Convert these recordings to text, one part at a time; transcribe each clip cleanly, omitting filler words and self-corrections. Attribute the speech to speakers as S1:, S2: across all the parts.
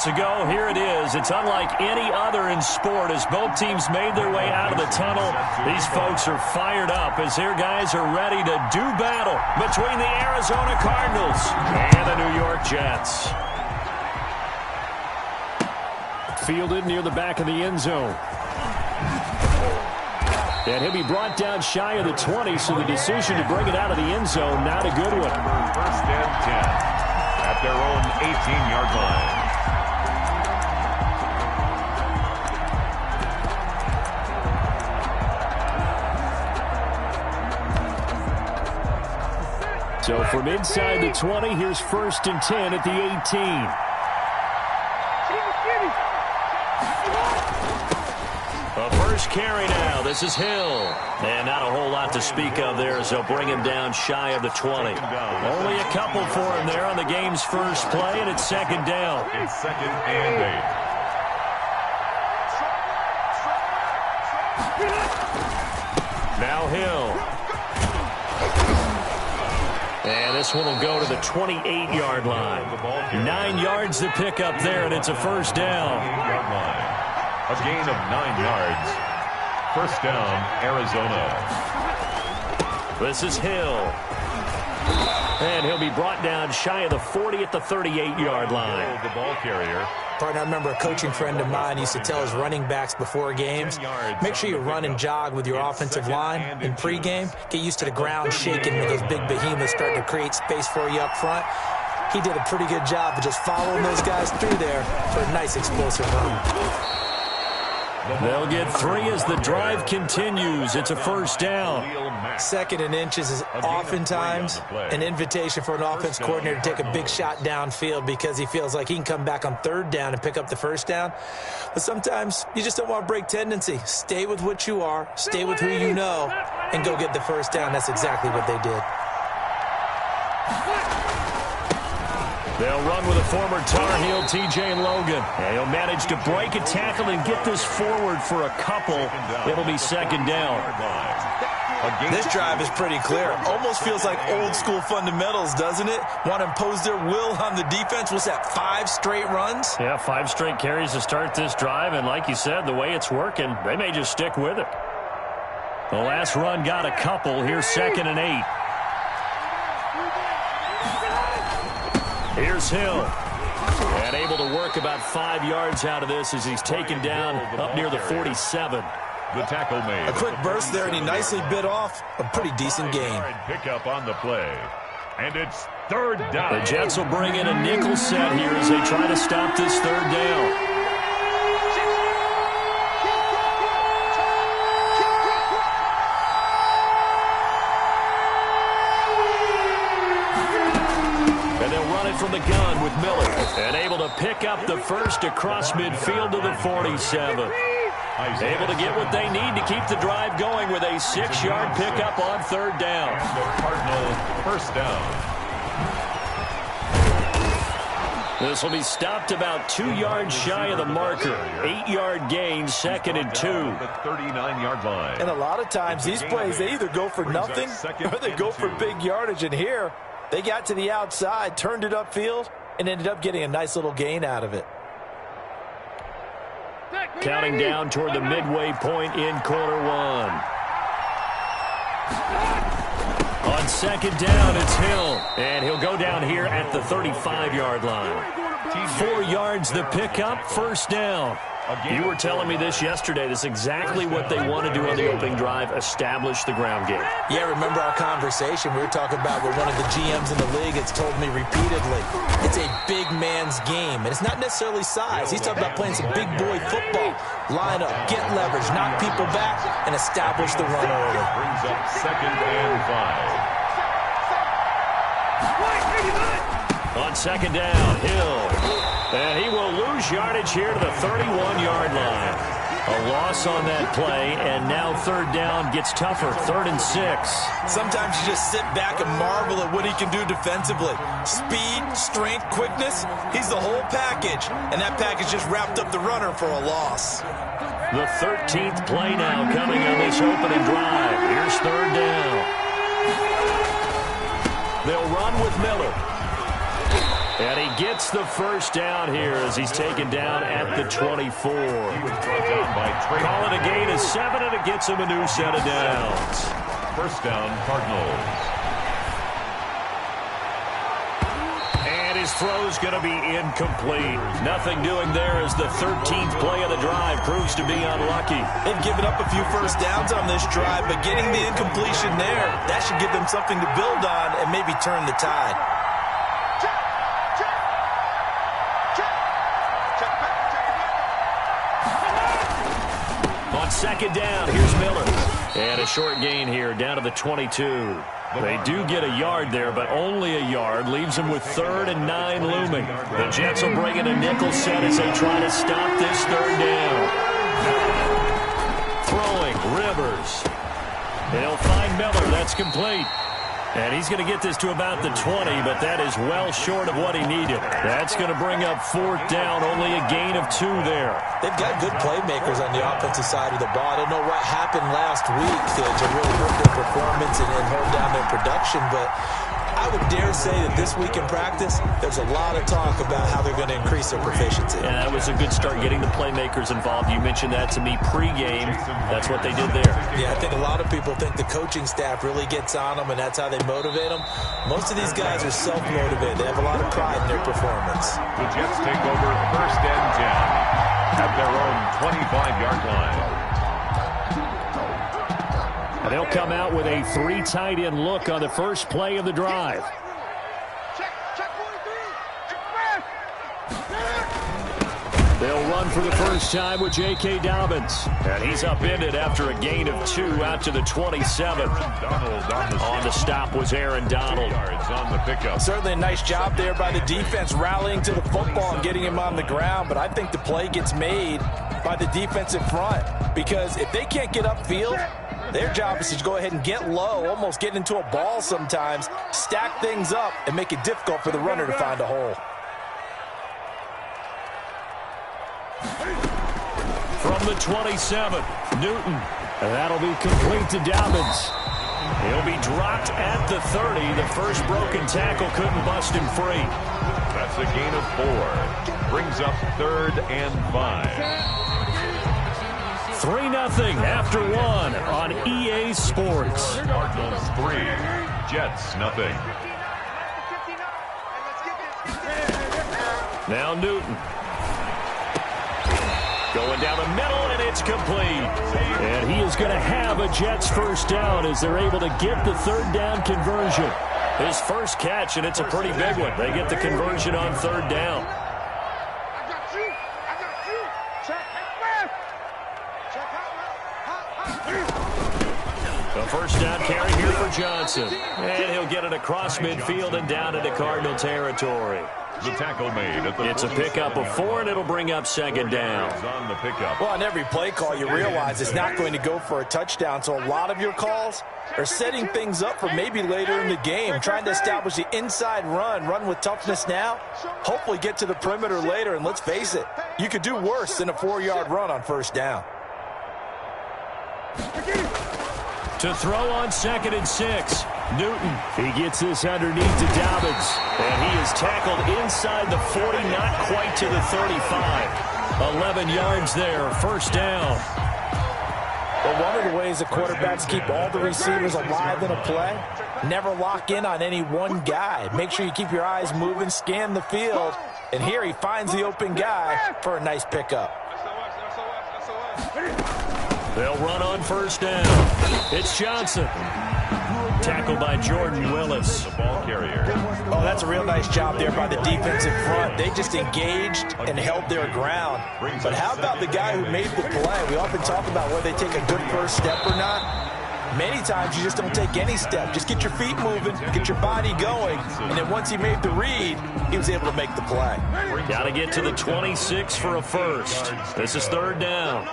S1: Ago, here it is. It's unlike any other in sport as both teams made their way out of the tunnel. These folks are fired up as their guys are ready to do battle between the Arizona Cardinals and the New York Jets. Fielded near the back of the end zone. And he'll be brought down shy of the 20, so the decision to bring it out of the end zone, not a good one.
S2: First and 10 at their own 18-yard line.
S1: So from inside the 20, here's first and 10 at the 18. A first carry now. This is Hill. And not a whole lot to speak of there as they'll bring him down shy of the 20. Only a couple for him there on the game's first play, and it's second down.
S2: It's second and 8.
S1: Now Hill. And this one will go to the 28-yard line. 9 yards to pick up there, and it's a first down.
S2: A gain of 9 yards. First down, Arizona.
S1: This is Hill. And he'll be brought down shy of the 40 at the 38-yard line.
S2: The ball carrier.
S3: Partner, I remember a coaching friend of mine used to tell his running backs before games, make sure you run and jog with your offensive line in pregame. Get used to the ground shaking when those big behemoths start to create space for you up front. He did a pretty good job of just following those guys through there for a nice explosive run.
S1: They'll get 3 as the drive continues. It's a first down.
S3: Second and inches is oftentimes an invitation for an offense coordinator to take a big shot downfield because he feels like he can come back on third down and pick up the first down. But sometimes you just don't want to break tendency. Stay with what you are, stay with who you know, and go get the first down. That's exactly what they did.
S1: They'll run with a former Tar Heel, T.J. Logan. And he'll manage to break a tackle and get this forward for a couple. It'll be second down.
S4: This drive is pretty clear. Almost feels like old school fundamentals, doesn't it? Want to impose their will on the defense. What's that, 5 straight runs?
S1: Yeah, 5 straight carries to start this drive. And like you said, the way it's working, they may just stick with it. The last run got a couple. Here's second and 8. Here's Hill. And able to work about 5 yards out of this as he's taken down up near the 47.
S2: The tackle made.
S4: A quick burst there, and he nicely bit off a pretty decent gain.
S2: Pick up on the play. And it's third down.
S1: The Jets will bring in a nickel set here as they try to stop this third down. From the gun with Miller. And able to pick up the first across midfield to the 47. Able to get what they need to keep the drive going with a 6-yard pickup on third down.
S2: The Cardinals first down.
S1: This will be stopped about 2 yards shy of the marker. 8-yard gain, second and 2.
S2: The 39-yard line.
S4: And a lot of times these plays, they either go for nothing or they go for big yardage. And here, they got to the outside, turned it upfield, and ended up getting a nice little gain out of it.
S1: Counting down toward the midway point in quarter 1. On second down, it's Hill. And he'll go down here at the 35-yard line. 4 yards the pickup, first down. You were telling me this yesterday. This is exactly what they want to do on the opening drive, establish the ground game.
S3: Yeah, remember our conversation we were talking about with one of the GMs in the league that's told me repeatedly, it's a big man's game. And it's not necessarily size. He's talking about playing some big boy football. Line up, get leverage, knock people back, and establish the run early.
S2: Brings up second and 5.
S1: On second down, Hill. And he will lose yardage here to the 31-yard line. A loss on that play, and now third down gets tougher, 3rd and 6.
S4: Sometimes you just sit back and marvel at what he can do defensively. Speed, strength, quickness, he's the whole package. And that package just wrapped up the runner for a loss.
S1: The 13th play now coming on this opening drive. Here's third down. They'll run with Miller. And he gets the first down here as he's taken down at the 24. Call it a gain of 7, and it gets him a new set of downs.
S2: First down, Cardinals.
S1: And his throw's going to be incomplete. Nothing doing there as the 13th play of the drive proves to be unlucky.
S4: They've given up a few first downs on this drive, but getting the incompletion there, that should give them something to build on and maybe turn the tide.
S1: On second down, here's Miller. And a short gain here, down to the 22. They do get a yard there, but only a yard. Leaves them with 3rd and 9 looming. The Jets will bring in a nickel set as they try to stop this 3rd down. Throwing, Rivers. They'll find Miller. That's complete. And he's going to get this to about the 20, but that is well short of what he needed. That's going to bring up 4th down, only a gain of 2 there.
S3: They've got good playmakers on the offensive side of the ball. I don't know what happened last week to really hurt their performance and hold down their production, but I would dare say that this week in practice, there's a lot of talk about how they're going to increase their proficiency.
S1: And that was a good start, getting the playmakers involved. You mentioned that to me pregame. That's what they did there.
S3: Yeah, I think a lot of people think the coaching staff really gets on them, and that's how they motivate them. Most of these guys are self-motivated. They have a lot of pride in their performance.
S2: The Jets take over 1st and 10 at their own 25-yard line.
S1: And they'll come out with a 3 tight end look on the first play of the drive. They'll run for the first time with J.K. Dobbins. And he's upended after a gain of 2 out to the 27. On the stop was Aaron Donald.
S2: On the pickup.
S4: Certainly a nice job there by the defense rallying to the football and getting him on the ground, but I think the play gets made by the defensive front, because if they can't get upfield, their job is to go ahead and get low, almost get into a ball sometimes, stack things up, and make it difficult for the runner to find a hole.
S1: From the 27, Newton. And that'll be complete to Dobbins. He'll be dropped at the 30. The first broken tackle couldn't bust him free.
S2: That's a gain of 4. Brings up 3rd and 5.
S1: 3-0 after 1 on EA Sports.
S2: Cardinals 3, Jets nothing.
S1: Now Newton. Going down the middle, and it's complete. And he is going to have a Jets first down as they're able to get the 3rd down conversion. His first catch, and it's a pretty big one. They get the conversion on 3rd down. The first down carry here for Johnson. And he'll get it across midfield and down into Cardinal territory.
S2: The tackle made at the
S1: It's a pickup of 4, and it'll bring up 2nd down.
S2: On the pickup.
S4: Well, on every play call, you realize it's not going to go for a touchdown, so a lot of your calls are setting things up for maybe later in the game, trying to establish the inside run with toughness now, hopefully get to the perimeter later, and let's face it, you could do worse than a 4-yard run on first down.
S1: To throw on 2nd and 6. Newton, he gets this underneath to Dobbins. And he is tackled inside the 40, not quite to the 35. 11 yards there, first down.
S4: Well, one of the ways the quarterbacks keep all the receivers alive in a play, never lock in on any one guy. Make sure you keep your eyes moving, scan the field. And here he finds the open guy for a nice pickup.
S1: They'll run on first down. It's Johnson. Tackled by Jordan Willis.
S2: The ball carrier.
S4: Oh, that's a real nice job there by the defensive front. They just engaged and held their ground. But how about the guy who made the play? We often talk about whether they take a good first step or not. Many times you just don't take any step. Just get your feet moving, get your body going, and then once he made the read, he was able to make the play.
S1: Got to get to the 26 for a first. This is 3rd down.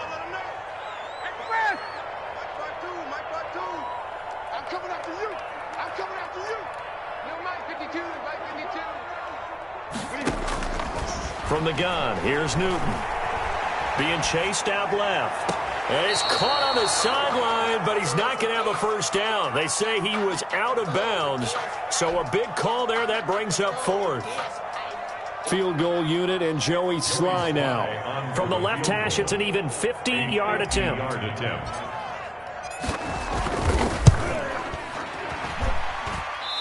S1: From the gun, here's Newton. Being chased out left. And it's caught on the sideline, but he's not going to have a first down. They say he was out of bounds. So a big call there, that brings up 4th. Field goal unit and Joey Sly now. From the left hash, it's an even 50-yard attempt.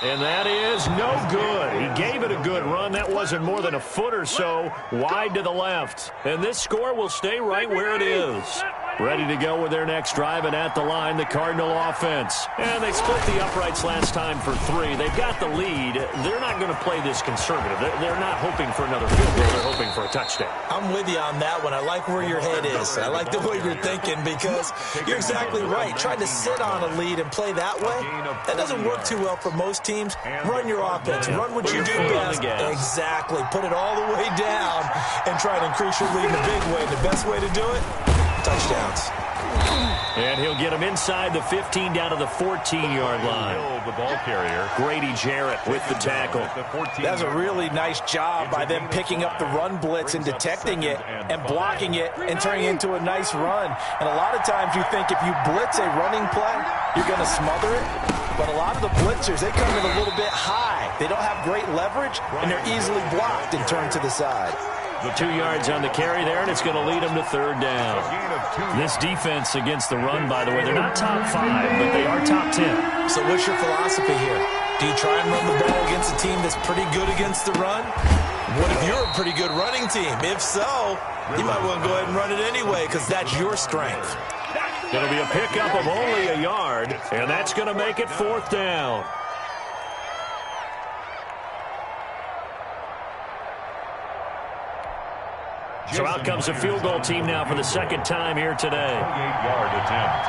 S1: And that is no good. He gave it a good run. That wasn't more than a foot or so wide to the left. And this score will stay right where it is. Ready to go with their next drive, and at the line, the Cardinal offense. And they split the uprights last time for 3. They've got the lead. They're not going to play this conservative. They're not hoping for another field goal. They're hoping for a touchdown.
S4: I'm with you on that one. I like where your head is. I like the way you're thinking, because you're exactly right. Trying to sit on a lead and play that way, that doesn't work too well for most teams. Run your offense. Run what you do best. Exactly. Put it all the way down and try to increase your lead in a big way. The best way to do it, touchdowns.
S1: And he'll get him inside the 15 down to the 14-yard line.
S2: The ball carrier,
S1: Grady Jarrett with the tackle.
S4: That's a really nice job by them picking up the run blitz and detecting it and blocking it and turning it into a nice run. And a lot of times you think if you blitz a running play, you're going to smother it. But a lot of the blitzers, they come in a little bit high. They don't have great leverage, and they're easily blocked and turned to the side.
S1: The 2 yards on the carry there, and it's going to lead them to 3rd down. This defense against the run, by the way, they're not top 5, but they are top 10.
S4: So what's your philosophy here? Do you try and run the ball against a team that's pretty good against the run? What if you're a pretty good running team? If so, you might want to go ahead and run it anyway, because that's your strength.
S1: It'll be a pickup of only a yard, and that's going to make it 4th down. So out comes a field goal team now for the 2nd time here today.
S2: 8-yard attempt.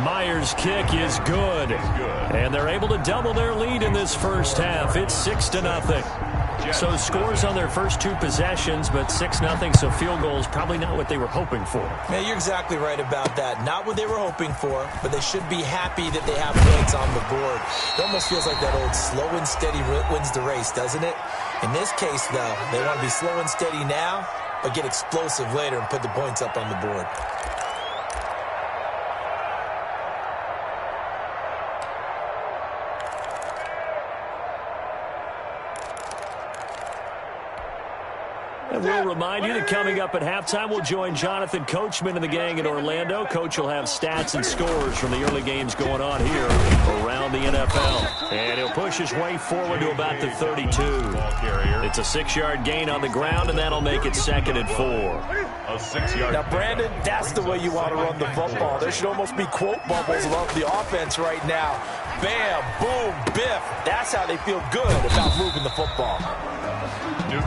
S1: Myers' kick is good. And they're able to double their lead in this first half. It's 6-0. So scores on their first 2 possessions, but 6-0, so field goals probably not what they were hoping for.
S4: Man, you're exactly right about that. Not what they were hoping for, but they should be happy that they have points on the board. It almost feels like that old slow and steady wins the race, doesn't it? In this case, though, they want to be slow and steady now, but get explosive later and put the points up on the board.
S1: And we'll remind you that coming up at halftime, we'll join Jonathan Coachman and the gang in Orlando. Coach will have stats and scores from the early games going on here around the NFL. And he'll push his way forward to about the 32. It's a 6-yard gain on the ground, and that'll make it 2nd and 4.
S2: A 6-yard.
S4: Now, Brandon, that's the way you want to run the football. There should almost be quote bubbles above the offense right now. Bam, boom, biff. That's how they feel good about moving the football.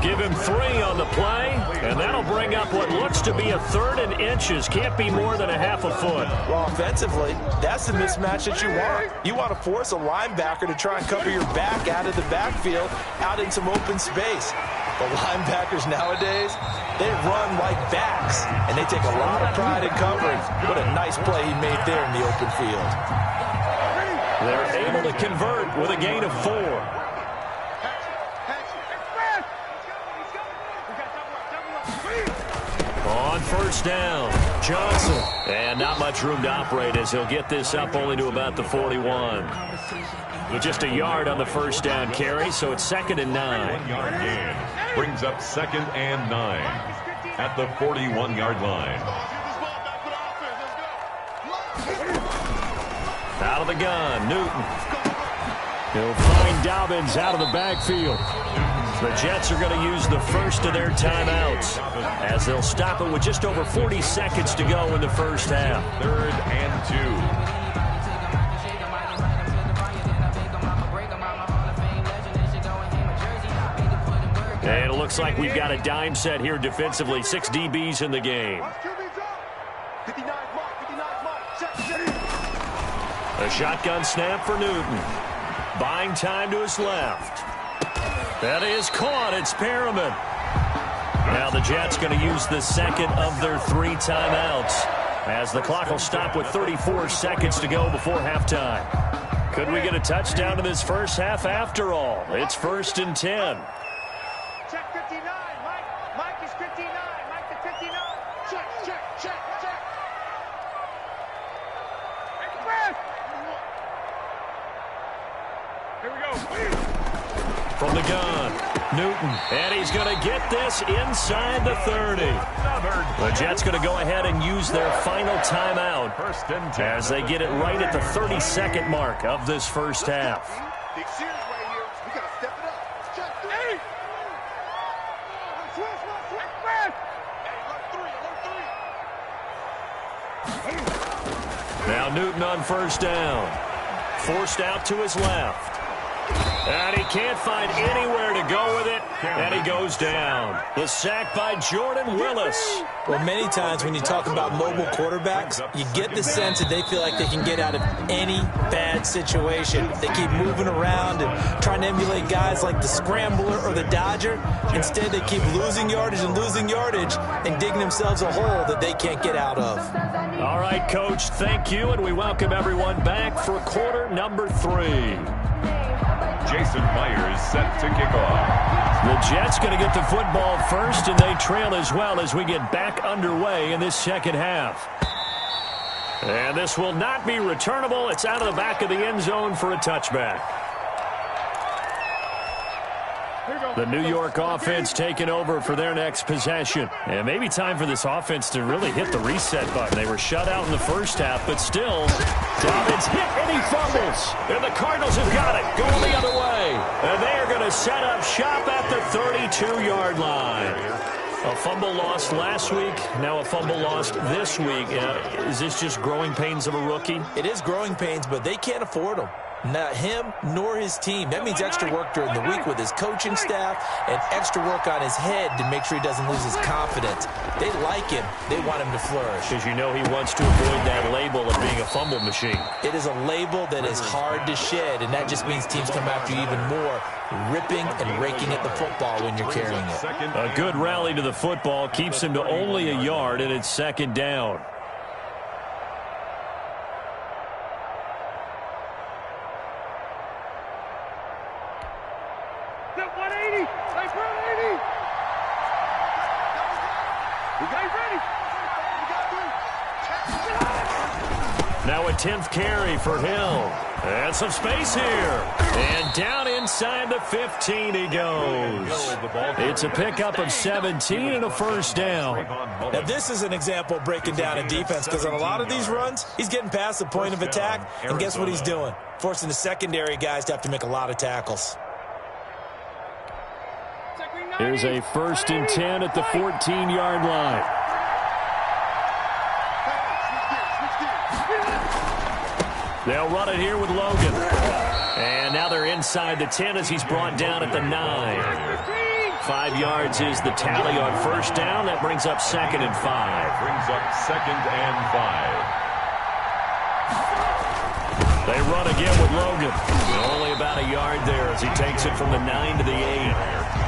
S1: Give him 3 on the play, and that'll bring up what looks to be a 3rd and inches. Can't be more than a half a foot.
S4: Well, offensively, that's the mismatch that you want. You want to force a linebacker to try and cover your back out of the backfield, out in some open space. But linebackers nowadays, they run like backs, and they take a lot of pride in covering. What a nice play he made there in the open field.
S1: They're able to convert with a gain of 4. On 1st down, Johnson. And not much room to operate as he'll get this up only to about the 41. With just a yard on the 1st down carry, so it's 2nd and 9.
S2: 1-yard gain brings up 2nd and 9 at the 41-yard line.
S1: Out of the gun, Newton. He'll find Dobbins out of the backfield. The Jets are going to use the first of their timeouts as they'll stop it with just over 40 seconds to go in the first half.
S2: 3rd and 2.
S1: And it looks like we've got a dime set here defensively. 6 DBs in the game. A shotgun snap for Newton. Buying time to his left. That is caught. It's Perriman. Now the Jets going to use the 2nd of their 3 timeouts as the clock will stop with 34 seconds to go before halftime. Could we get a touchdown in this first half after all? It's 1st and 10.
S5: Check 59. Mike is 59. Mike to 59. Check.
S1: From the gun, Newton, and he's going to get this inside the 30. The Jets going to go ahead and use their final timeout as they get it right at the 32nd mark of this first half.
S5: Big series right here. We got to step it up. Check three.
S1: Now Newton on first down. Forced out to his left. And he can't find anywhere to go with it, and he goes down. The sack by Jordan Willis.
S4: Well, many times when you talk about mobile quarterbacks, you get the sense that they feel like they can get out of any bad situation. They keep moving around and trying to emulate guys like the Scrambler or the Dodger. Instead, they keep losing yardage and digging themselves a hole that they can't get out of.
S1: All right, Coach, thank you, and we welcome everyone back for quarter number 3.
S2: Jason Myers set to kick off.
S1: The Jets going to get the football first, and they trail as well as we get back underway in this second half. And this will not be returnable. It's out of the back of the end zone for a touchback. The New York offense taking over for their next possession. And maybe time for this offense to really hit the reset button. They were shut out in the first half, but still, Dobbins hit and he fumbles. And the Cardinals have got it, going the other way. And they are going to set up shop at the 32-yard line. A fumble lost last week, now a fumble lost this week. Is this just growing pains of a rookie?
S4: It is growing pains, but they can't afford them. Not him nor his team. That means extra work during the week with his coaching staff and extra work on his head to make sure he doesn't lose his confidence. They like him. They want him to flourish.
S1: Because you know he wants to avoid that label of being a fumble machine.
S4: It is a label that is hard to shed, and that just means teams come after you even more, ripping and raking at the football when you're carrying it.
S1: A good rally to the football keeps him to only a yard, and it's second down. Now a 10th carry for Hill. And some space here. And down inside the 15 he goes. It's a pickup of 17 and a first down.
S4: Now this is an example of breaking down a defense, because on a lot of these runs, he's getting past the point of attack, and guess what he's doing? Forcing the secondary guys to have to make a lot of tackles.
S1: Here's a 1st and 10 at the 14-yard line. They'll run it here with Logan. And now they're inside the 10 as he's brought down at the 9. 5 yards is the tally on first down. That brings up 2nd and 5.
S2: Brings up 2nd and 5.
S1: They run again with Logan. Only about a yard there as he takes it from the 9 to the 8.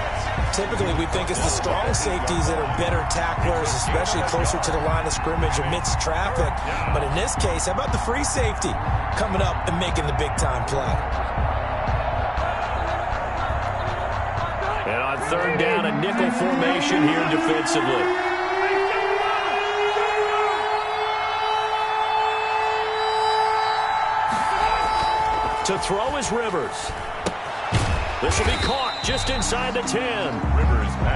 S4: Typically, we think it's the strong safeties that are better tacklers, especially closer to the line of scrimmage amidst traffic. But in this case, how about the free safety coming up and making the big-time play?
S1: And on 3rd down, a nickel formation here defensively. To throw is Rivers. This will be caught just inside the 10.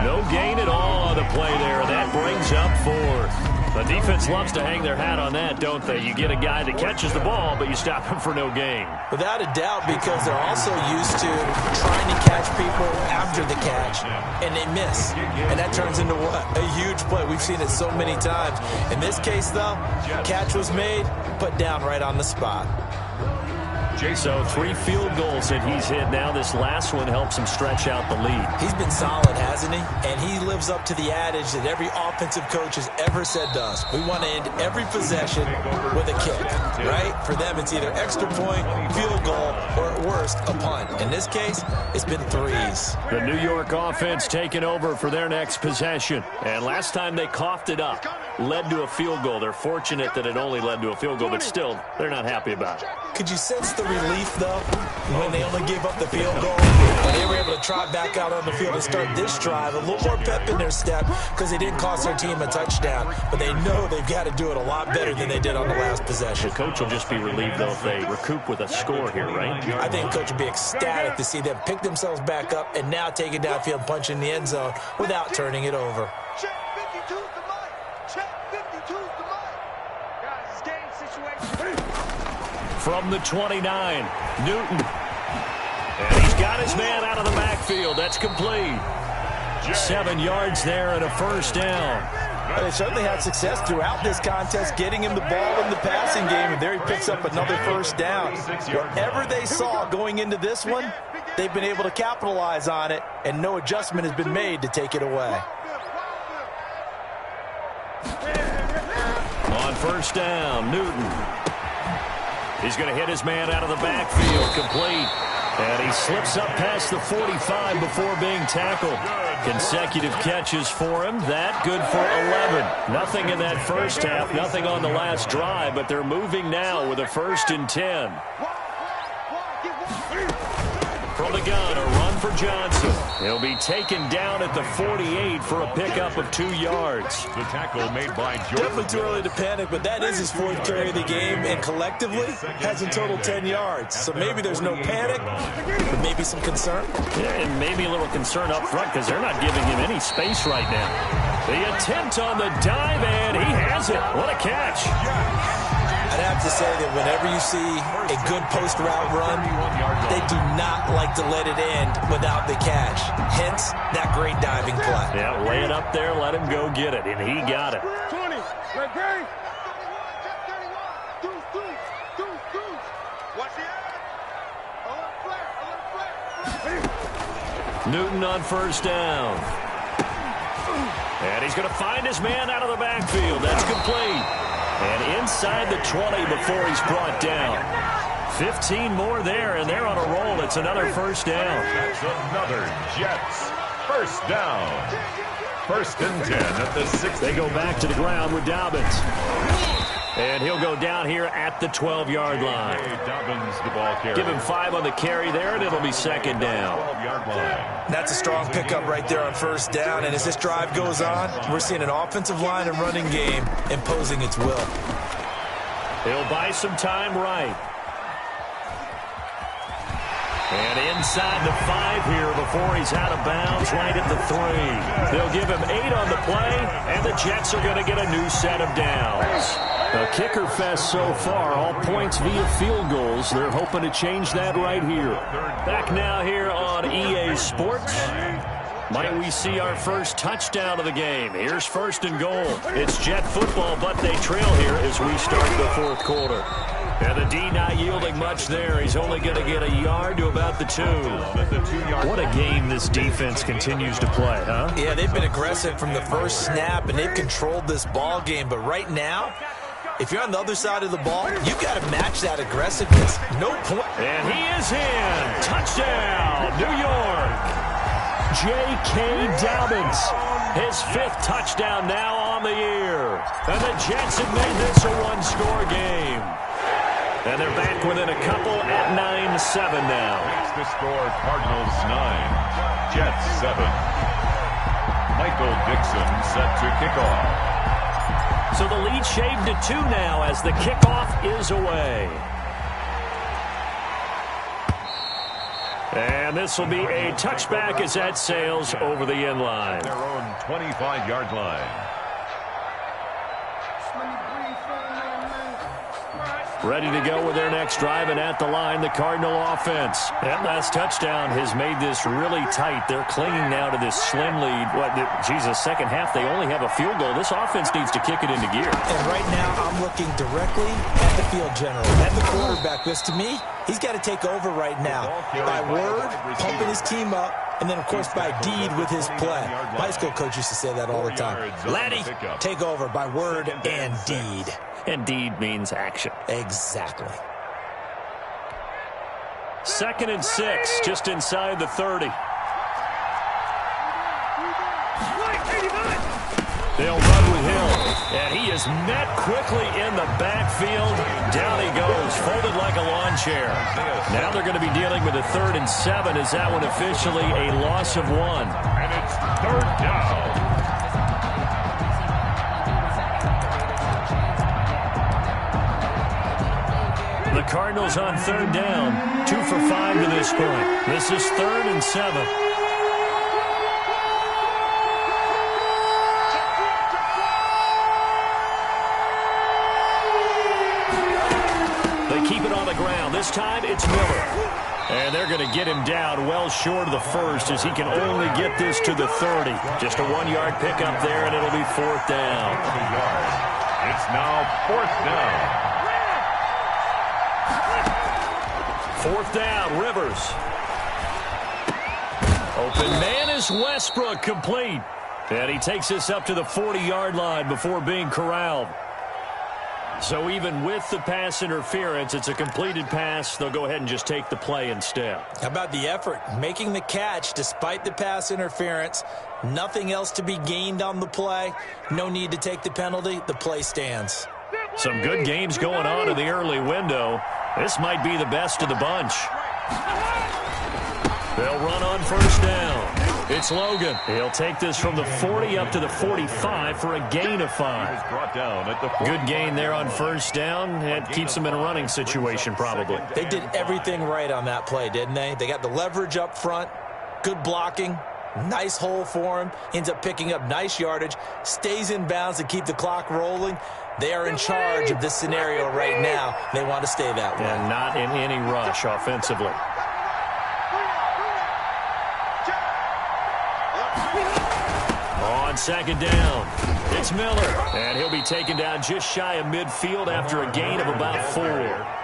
S1: No gain at all on the play there. That brings up 4th. The defense loves to hang their hat on that, don't they? You get a guy that catches the ball, but you stop him for no gain.
S4: Without a doubt, because they're also used to trying to catch people after the catch, and they miss. And that turns into what? A huge play. We've seen it so many times. In this case, though, catch was made, put down right on the spot.
S1: So 3 field goals that he's hit now. This last one helps him stretch out the lead.
S4: He's been solid, hasn't he? And he lives up to the adage that every offensive coach has ever said to us. We want to end every possession with a kick, right? For them, it's either extra point, field goal, or at worst, a punt. In this case, it's been 3s.
S1: The New York offense taking over for their next possession. And last time they coughed it up, led to a field goal. They're fortunate that it only led to a field goal, but still, they're not happy about it.
S4: Could you sense
S3: the relief, though, when they only gave up the field goal. And they were able to trot back out on the field and start this drive. A little more pep in their step because they didn't cost their team a touchdown. But they know they've got to do it a lot better than they did on the last possession.
S1: The coach will just be relieved, though, if they recoup with a score here, right?
S3: I think the coach would be ecstatic to see them pick themselves back up and now take it downfield and punch in the end zone without turning it over.
S5: Check 52's the mic. Check 52's the mic. Guys, it's game situation.
S1: From the 29, Newton. And he's got his man out of the backfield. That's complete. 7 yards there and a first down.
S4: Well, they certainly had success throughout this contest, getting him the ball in the passing game, and there he picks up another first down. Whatever they saw going into this one, they've been able to capitalize on it, and no adjustment has been made to take it away.
S1: On first down, Newton. He's going to hit his man out of the backfield, complete. And he slips up past the 45 before being tackled. Consecutive catches for him. That good for 11. Nothing in that first half, nothing on the last drive, but they're moving now with a 1st and 10. From the gun, a run for Johnson. He'll be taken down at the 48 for a pickup of 2 yards.
S2: The tackle made by Jordan.
S4: Definitely too early to panic, but that is his 4th carry of the game, and collectively has in total 10 yards. So maybe there's no panic, but maybe some concern.
S1: Yeah, and maybe a little concern up front because they're not giving him any space right now. The attempt on the dive, and he has it. What a catch.
S3: I'd have to say that whenever you see a good post route run, they do not like to let it end without the catch. Hence, that great diving play.
S1: Yeah, lay it up there, let him go get it, and he got it.
S5: 20. Red Gray. Deuce, deuce, deuce, deuce. Watch the end. Alert flare,
S1: Newton on first down. And he's going to find his man out of the backfield. That's complete. And inside the 20 before he's brought down. 15 more there, and they're on a roll. It's another first down.
S2: That's another Jets first down. 1st and 10 at the 6.
S1: They go back to the ground with Dobbins. And he'll go down here at the 12-yard line.
S2: Dobbins, the ball carrier.
S1: Give him 5 on the carry there, and it'll be 2nd down.
S2: 12-yard line.
S4: That's a strong pickup right there on first down, and as this drive goes on, we're seeing an offensive line and running game imposing its will.
S1: He'll buy some time right. And inside the 5 here before he's out of bounds, right at the 3. They'll give him 8 on the play, and the Jets are going to get a new set of downs. A kicker fest so far, all points via field goals. They're hoping to change that right here. Back now here on EA Sports. Might we see our first touchdown of the game? Here's 1st and goal. It's Jet football, but they trail here as we start the 4th quarter. And the D not yielding much there. He's only going to get a yard to about the 2. What a game this defense continues to play, huh?
S3: Yeah, they've been aggressive from the first snap, and they've controlled this ball game. But right now, if you're on the other side of the ball, you've got to match that aggressiveness. No point.
S1: And he is in. Touchdown, New York. J.K. Dobbins, his 5th touchdown now on the year. And the Jets have made this a 1-score game. And they're back within a couple at 9-7 now.
S2: That's the score. Cardinals 9, Jets 7. Michael Dixon set to kick off.
S1: So the lead shaved to 2 now as the kickoff is away. And this will be a touchback as that sails over the end line.
S2: Their own 25-yard line.
S1: Ready to go with their next drive, and at the line, the Cardinal offense. That last touchdown has made this really tight. They're clinging now to this slim lead. Second half, they only have a field goal. This offense needs to kick it into gear.
S3: And right now, I'm looking directly at the field general, at the quarterback, because to me, he's got to take over right now. By word, pumping his team up, and then, of course, by deed with his play. My high school coach used to say that all the time. Laddie, take over by word and deed.
S1: And deed means action.
S3: Exactly.
S1: 2nd and 6, just inside the 30. They'll run with Hill. And he is met quickly in the backfield. Down he goes, folded like a lawn chair. Now they're going to be dealing with a 3rd and 7. Is that one officially a loss of 1?
S2: And it's 3rd down.
S1: The Cardinals on 3rd down. 2 for 5 to this point. This is 3rd and 7. They keep it on the ground. This time it's Miller. And they're going to get him down well short of the 1st as he can only get this to the 30. Just a 1-yard pickup there, and it'll be 4th down.
S2: It's now 4th down.
S1: 4th down, Rivers. Open man is Westbrook, complete. And he takes this up to the 40-yard line before being corralled. So even with the pass interference, it's a completed pass. They'll go ahead and just take the play instead.
S4: How about the effort? Making the catch despite the pass interference. Nothing else to be gained on the play. No need to take the penalty. The play stands.
S1: Some good games going on in the early window. This might be the best of the bunch. They'll run on 1st down. It's Logan. He'll take this from the 40 up to the 45 for a gain of 5. Good gain there on 1st down. It keeps them in a running situation probably.
S4: They did everything right on that play, didn't they? They got the leverage up front, good blocking, nice hole for him, ends up picking up nice yardage, stays in bounds to keep the clock rolling. They are in charge of this scenario right now. They want to stay that way.
S1: And not in any rush offensively. On 2nd down, it's Miller. And he'll be taken down just shy of midfield after a gain of about 4.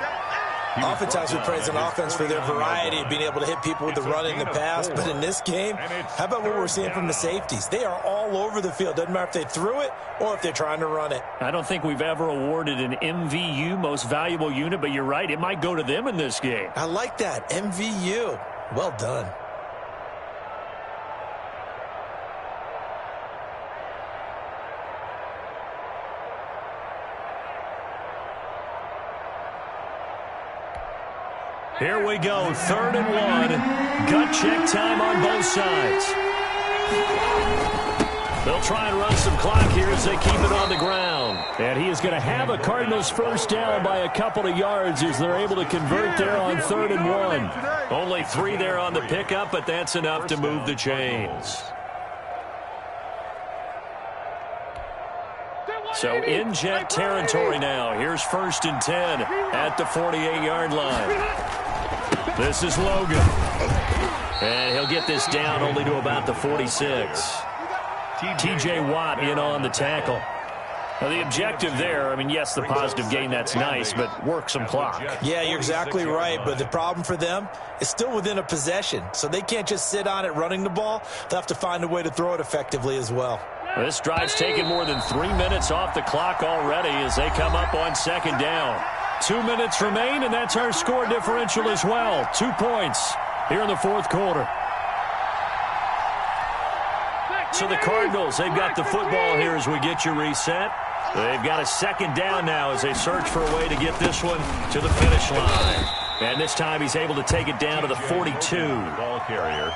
S4: Oftentimes we praise an offense for their variety of being able to hit people with the run and the pass. But in this game, how about what we're seeing from the safeties? They are all over the field. Doesn't matter if they threw it or if they're trying to run it.
S1: I don't think we've ever awarded an MVU, most valuable unit, but you're right. It might go to them in this game.
S4: I like that. MVU. Well done.
S1: Here we go, 3rd and 1. Gut check time on both sides. They'll try and run some clock here as they keep it on the ground. And he is going to have a Cardinals 1st down by a couple of yards as they're able to convert there on 3rd and 1. Only 3 there on the pickup, but that's enough to move the chains. So in Jet territory now. Here's 1st and 10 at the 48-yard line. This is Logan. And he'll get this down only to about the 46. T.J. Watt in on the tackle. Now, the objective there, I mean, yes, the positive gain, that's nice, but work some clock.
S4: Yeah, you're exactly right, but the problem for them is still within a possession, so they can't just sit on it running the ball. They'll have to find a way to throw it effectively as well.
S1: This drive's taken more than 3 minutes off the clock already as they come up on 2nd down. 2 minutes remain, and that's our score differential as well. 2 points here in the 4th quarter. So the Cardinals, they've got the football here as we get you reset. They've got a 2nd down now as they search for a way to get this one to the finish line. And this time he's able to take it down to the 42.
S2: Ball carrier.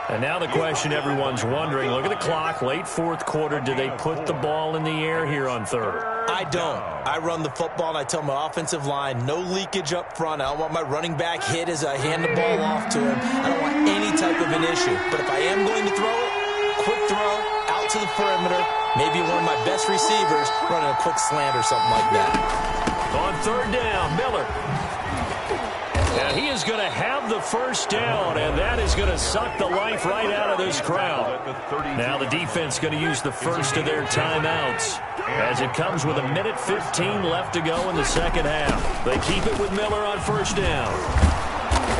S1: And now the question everyone's wondering, look at the clock, late 4th quarter, do they put the ball in the air here on 3rd?
S4: I don't. I run the football, and I tell my offensive line, no leakage up front. I don't want my running back hit as I hand the ball off to him. I don't want any type of an issue. But if I am going to throw it, quick throw, out to the perimeter, maybe one of my best receivers running a quick slant or something like that.
S1: On 3rd down, Miller. And he is going to have the 1st down, and that is going to suck the life right out of this crowd. Now the defense going to use the first of their timeouts as it comes with 1:15 left to go in the 2nd half. They keep it with Miller on 1st down.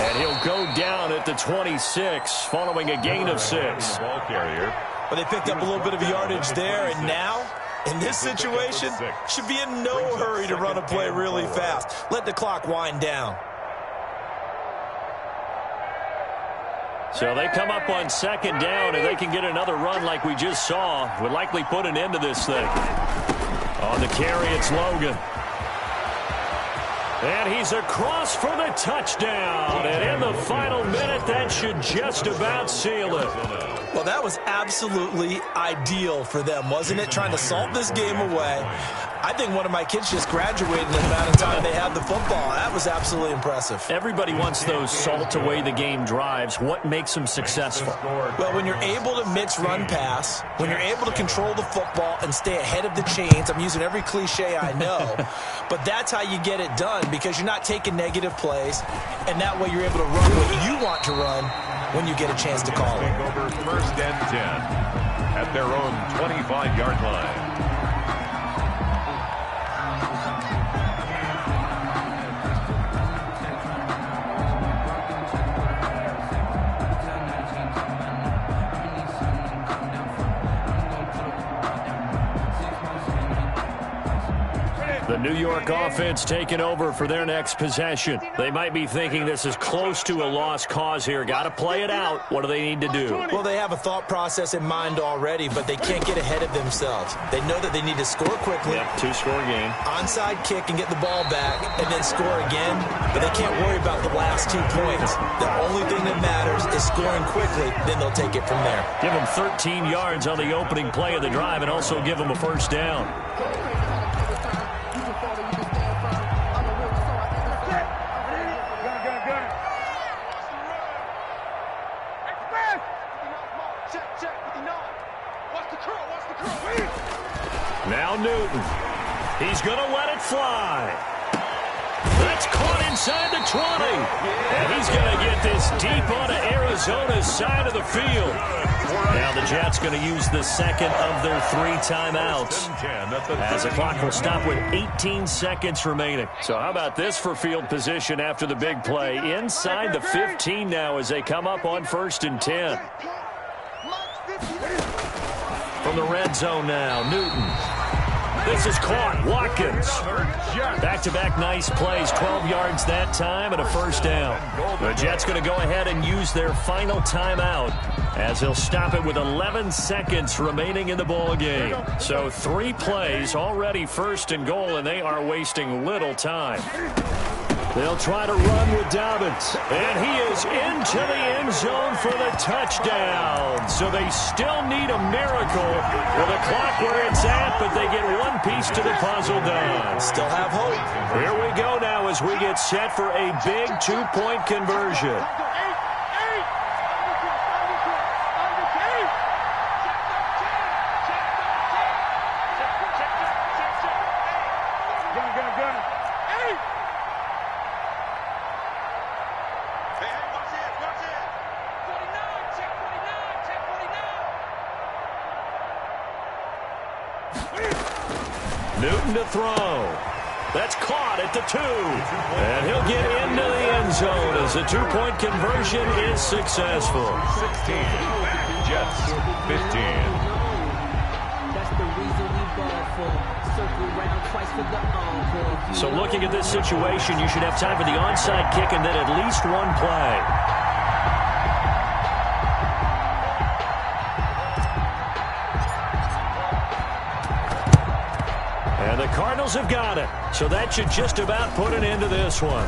S1: And he'll go down at the 26 following a gain of 6.
S2: Ball carrier.
S4: Well, they picked up a little bit of yardage there, and now, in this situation, should be in no hurry to run a play really fast. Let the clock wind down.
S1: So they come up on 2nd down, and they can get another run like we just saw. Would likely put an end to this thing. On the carry, it's Logan. And he's across for the touchdown. And in the final minute, that should just about seal it.
S4: Well, that was absolutely ideal for them, wasn't it? Trying to salt this game away. I think one of my kids just graduated in the amount of time they had the football. That was absolutely impressive.
S1: Everybody wants those salt away the game drives. What makes them successful?
S4: Well, when you're able to mix run pass, when you're able to control the football and stay ahead of the chains, I'm using every cliche I know, but that's how you get it done because you're not taking negative plays, and that way you're able to run what you want to run when you get a chance to call it.
S2: Over 1st and 10 at their own 25-yard line.
S1: The New York offense taking over for their next possession. They might be thinking this is close to a lost cause here. Got to play it out. What do they need to do?
S4: Well, they have a thought process in mind already, but they can't get ahead of themselves. They know that they need to score quickly.
S1: Yep, two-score game.
S4: Onside kick and get the ball back and then score again, but they can't worry about the last 2 points. The only thing that matters is scoring quickly, then they'll take it from there.
S1: Give them 13 yards on the opening play of the drive and also give them a first down. Now Newton. He's going to let it fly. That's caught inside the 20. And he's going to get this deep onto Arizona's side of the field. Now the Jets going to use the second of their 3 timeouts. As the clock will stop with 18 seconds remaining. So how about this for field position after the big play? Inside the 15 now as they come up on 1st and 10. From the red zone now, Newton. This is caught. Watkins. Back-to-back nice plays. 12 yards that time and a first down. The Jets going to go ahead and use their final timeout as they'll stop it with 11 seconds remaining in the ball game. So 3 plays already 1st and goal, and they are wasting little time. They'll try to run with Dobbins. And he is into the end zone for the touchdown. So they still need a miracle with the clock where it's at, but they get one piece to the puzzle done.
S4: Still have hope.
S1: Here we go now as we get set for a big 2-point conversion. Newton to throw. That's caught at the 2. And he'll get into the end zone as the 2-point conversion is successful.
S2: 16. Jets 15.
S1: So looking at this situation, you should have time for the onside kick and then at least one play. And the Cardinals have got it. So that should just about put an end to this one.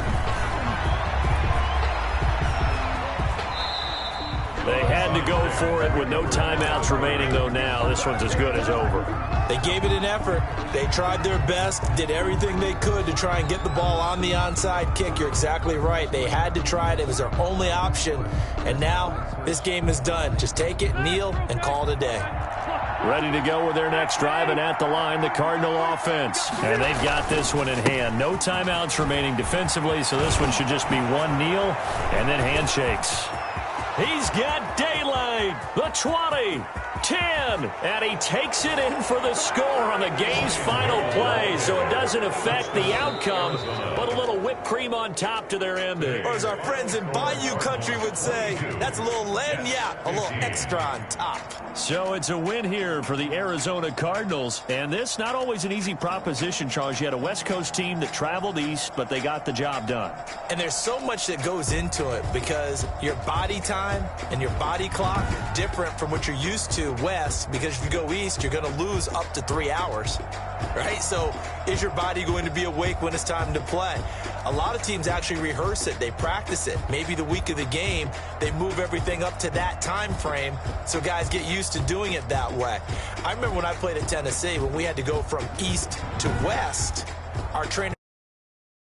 S1: They had to go for it with no timeouts remaining, though, now. This one's as good as over.
S4: They gave it an effort. They tried their best, did everything they could to try and get the ball on the onside kick. You're exactly right. They had to try it. It was their only option. And now this game is done. Just take it, kneel, and call it a day.
S1: Ready to go with their next drive, and at the line, the Cardinal offense. And they've got this one in hand. No timeouts remaining defensively, so this one should just be one kneel and then handshakes. He's got daylight. The 20, 10, and he takes it in for the score on the game's final play, so it doesn't affect the outcome, but a little whipped cream on top to their ending.
S4: Or as our friends in Bayou Country would say, that's a little lagniappe, a little extra on top.
S1: So it's a win here for the Arizona Cardinals, and this not always an easy proposition, Charles. You had a West Coast team that traveled east, but they got the job done.
S4: And there's so much that goes into it because your body time and your body clock different from what you're used to west, because if you go east, you're going to lose up to 3 hours, right? So is your body going to be awake when it's time to play? A lot of teams actually rehearse it. They practice it. Maybe the week of the game, they move everything up to that time frame so guys get used to doing it that way. I remember when I played at Tennessee, when we had to go from east to west, our trainer